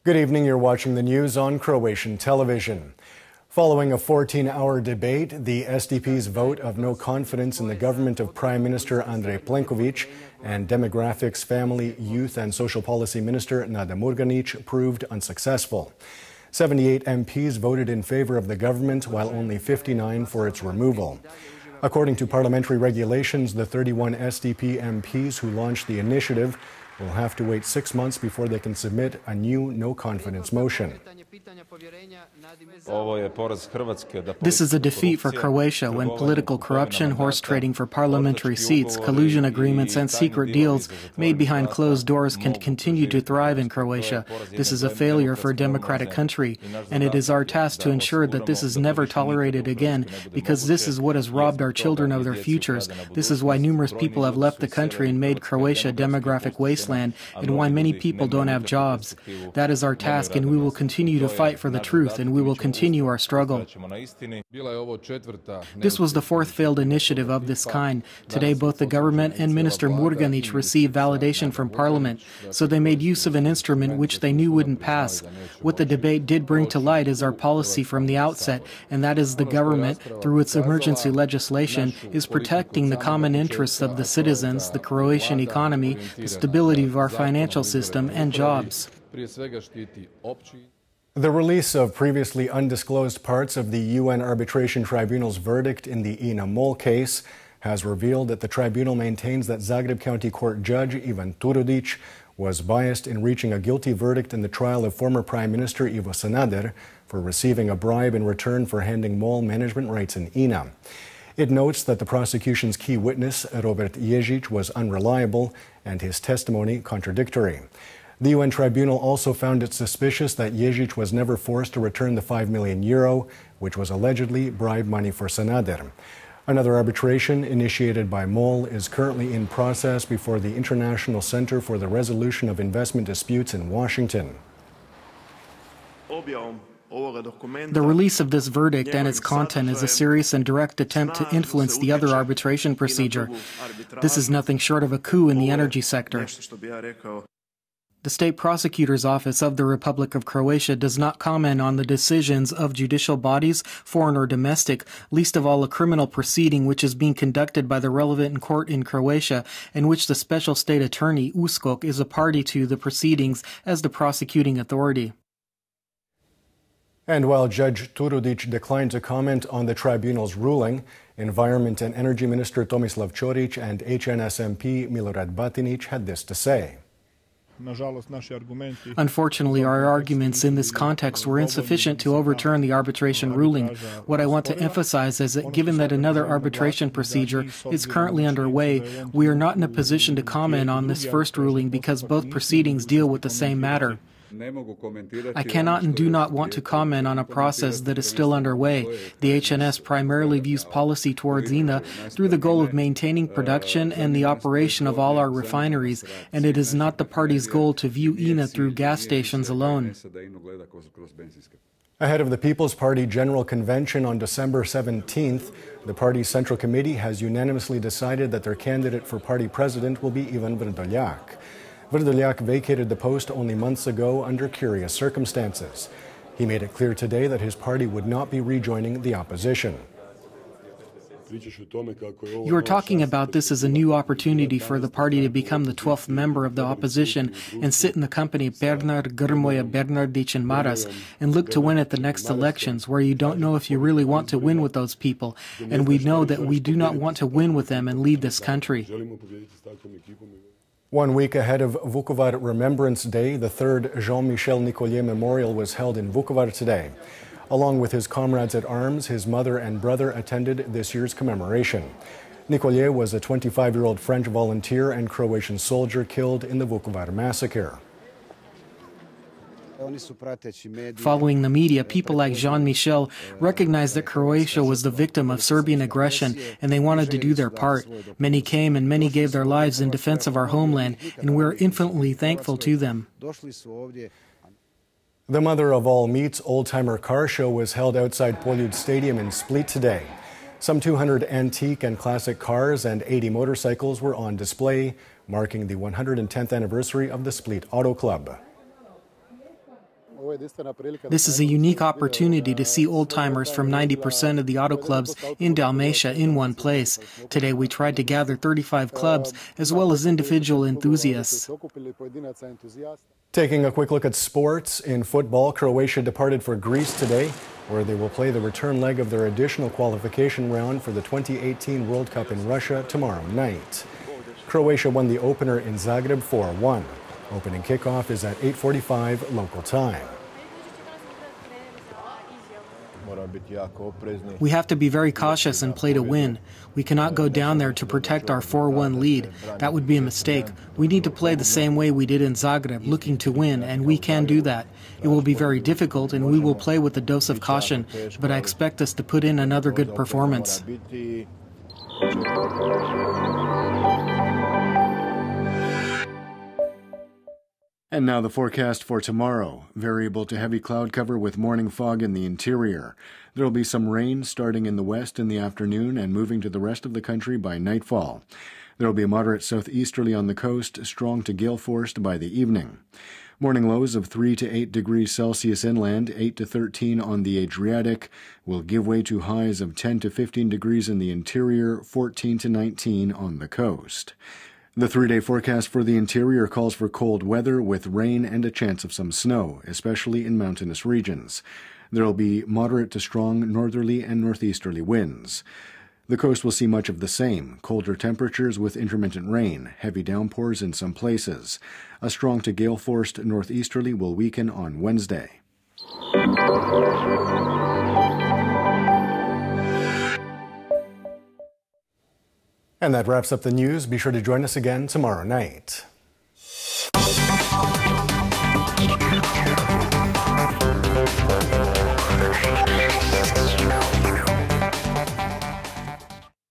Good evening, you're watching the news on Croatian television. Following a 14-hour debate, the SDP's vote of no confidence in the government of Prime Minister Andrej Plenković and Demographics, Family, Youth and Social Policy Minister Nada Murganić proved unsuccessful. 78 MPs voted in favor of the government, while only 59 for its removal. According to parliamentary regulations, the 31 SDP MPs who launched the initiative will have to wait 6 months before they can submit a new no-confidence motion. This is a defeat for Croatia when political corruption, horse trading for parliamentary seats, collusion agreements and secret deals made behind closed doors can continue to thrive in Croatia. This is a failure for a democratic country, and it is our task to ensure that this is never tolerated again, because this is what has robbed our children of their futures. This is why numerous people have left the country and made Croatia a demographic wasteland, and why many people don't have jobs. That is our task, and we will continue to fight for the truth, and we will continue our struggle. This was the fourth failed initiative of this kind. Today, both the government and Minister Murganić received validation from Parliament, so they made use of an instrument which they knew wouldn't pass. What the debate did bring to light is our policy from the outset, and that is the government, through its emergency legislation, is protecting the common interests of the citizens, the Croatian economy, the stability of our financial system, and jobs. The release of previously undisclosed parts of the UN Arbitration Tribunal's verdict in the Ina Mol case has revealed that the tribunal maintains that Zagreb County Court Judge Ivan Turudić was biased in reaching a guilty verdict in the trial of former Prime Minister Ivo Sanader for receiving a bribe in return for handing Mol management rights in Ina. It notes that the prosecution's key witness, Robert Ježić, was unreliable and his testimony contradictory. The UN tribunal also found it suspicious that Ježić was never forced to return the €5 million, which was allegedly bribe money for Sanader. Another arbitration initiated by MOL is currently in process before the International Center for the Resolution of Investment Disputes in Washington. The release of this verdict and its content is a serious and direct attempt to influence the other arbitration procedure. This is nothing short of a coup in the energy sector. The State Prosecutor's Office of the Republic of Croatia does not comment on the decisions of judicial bodies, foreign or domestic, least of all a criminal proceeding which is being conducted by the relevant court in Croatia, and which the Special State Attorney, USKOK, is a party to the proceedings as the prosecuting authority. And while Judge Turudić declined to comment on the tribunal's ruling, Environment and Energy Minister Tomislav Ćorić and HNS MP Milorad Batinić had this to say. Unfortunately, our arguments in this context were insufficient to overturn the arbitration ruling. What I want to emphasize is that given that another arbitration procedure is currently underway, we are not in a position to comment on this first ruling because both proceedings deal with the same matter. I cannot and do not want to comment on a process that is still underway. The HNS primarily views policy towards INA through the goal of maintaining production and the operation of all our refineries, and it is not the party's goal to view INA through gas stations alone. Ahead of the People's Party General Convention on December 17th, the party's Central Committee has unanimously decided that their candidate for party president will be Ivan Vrdoljak. Vrdoljak vacated the post only months ago under curious circumstances. He made it clear today that his party would not be rejoining the opposition. You are talking about this as a new opportunity for the party to become the 12th member of the opposition and sit in the company of Pernar, Grmoja, Bernardić and Maras and look to win at the next elections, where you don't know if you really want to win with those people. And we know that we do not want to win with them and lead this country. 1 week ahead of Vukovar Remembrance Day, the third Jean-Michel Nicollet Memorial was held in Vukovar today. Along with his comrades at arms, his mother and brother attended this year's commemoration. Nicollet was a 25-year-old French volunteer and Croatian soldier killed in the Vukovar massacre. Following the media, people like Jean-Michel recognized that Croatia was the victim of Serbian aggression, and they wanted to do their part. Many came and many gave their lives in defense of our homeland, and we're infinitely thankful to them. The Mother of All Meats old-timer car show was held outside Poljud Stadium in Split today. Some 200 antique and classic cars and 80 motorcycles were on display, marking the 110th anniversary of the Split Auto Club. This is a unique opportunity to see old-timers from 90% of the auto clubs in Dalmatia in one place. Today we tried to gather 35 clubs as well as individual enthusiasts. Taking a quick look at sports. In football, Croatia departed for Greece today, where they will play the return leg of their additional qualification round for the 2018 World Cup in Russia tomorrow night. Croatia won the opener in Zagreb 4-1. Opening kickoff is at 8:45 local time. We have to be very cautious and play to win. We cannot go down there to protect our 4-1 lead. That would be a mistake. We need to play the same way we did in Zagreb, looking to win, and we can do that. It will be very difficult, and we will play with a dose of caution, but I expect us to put in another good performance. And now the forecast for tomorrow. Variable to heavy cloud cover with morning fog in the interior. There will be some rain starting in the west in the afternoon and moving to the rest of the country by nightfall. There will be a moderate southeasterly on the coast, strong to gale forced by the evening. Morning lows of 3 to 8 degrees Celsius inland, 8 to 13 on the Adriatic, will give way to highs of 10 to 15 degrees in the interior, 14 to 19 on the coast. The 3-day forecast for the interior calls for cold weather with rain and a chance of some snow, especially in mountainous regions. There will be moderate to strong northerly and northeasterly winds. The coast will see much of the same, colder temperatures with intermittent rain, heavy downpours in some places. A strong to gale-forced northeasterly will weaken on Wednesday. And that wraps up the news. Be sure to join us again tomorrow night.